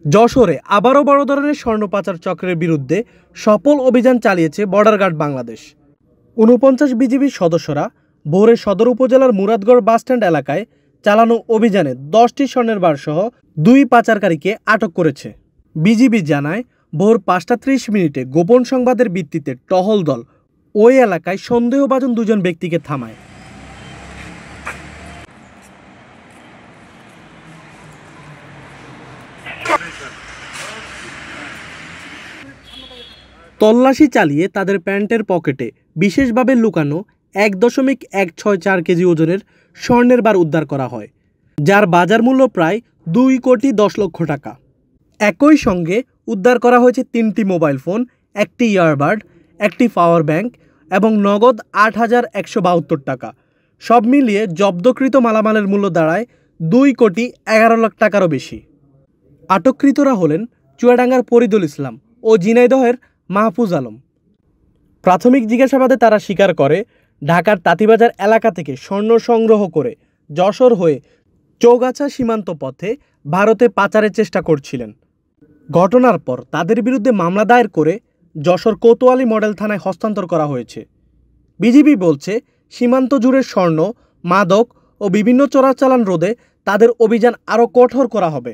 যশোরে আবারও বড় ধরনের স্বর্ণ পাচার চক্রের বিরুদ্ধে সফল অভিযান চালিয়েছে বর্ডার গার্ড বাংলাদেশ। ৪৯ বিজিবির সদস্যরা ভোরে সদর উপজেলার মুরাদগড় বাসস্ট্যান্ড এলাকায় চালানো অভিযানে 10টি স্বর্ণের বার সহ 2 পাচারকারীকে আটক করেছে। বিজিবি জানায়, ভোর 5টা 30 মিনিটে গোপন সংবাদের ভিত্তিতে টহল দল ওই এলাকায় সন্দেহভাজন 2জন ব্যক্তিকে থামায়। তল্লাশি চালিয়ে তাদের প্যান্টের পকেটে বিশেষভাবে লুকানো ১.১64 কেজি ওজনের স্বর্ণের বার উদ্ধার করা হয়, যার বাজার মূল্য প্রায় 2 কোটি 10 লক্ষ টাকা। একই সঙ্গে উদ্ধার করা হয়েছে 3টি মোবাইল ফোন, একটি ইয়ারবাড, একটি পাওয়ার ব্যাংক এবং নগদ ৮,১৭২ টাকা। সব মিলিয়ে জব্দকৃত মালামালের মূল্য দাঁড়ায় 2 কোটি 11 লাখ টাকারও বেশি। আটককৃতরা হলেন চুয়াডাঙ্গার ফরিদুল ইসলাম ও ঝিনাইদহের মাহফুজ আলম। প্রাথমিক জিজ্ঞাসাবাদে তারা স্বীকার করে, ঢাকার তাঁতীবাজার এলাকা থেকে স্বর্ণ সংগ্রহ করে যশোর হয়ে চৌগাছা সীমান্ত পথে ভারতে পাচারের চেষ্টা করছিলেন। ঘটনার পর তাদের বিরুদ্ধে মামলা দায়ের করে যশোর কোতোয়ালি মডেল থানায় হস্তান্তর করা হয়েছে। বিজিবি বলছে, সীমান্ত জুড়ে স্বর্ণ, মাদক ও বিভিন্ন চোরাচালান রোধে তাদের অভিযান আরও কঠোর করা হবে।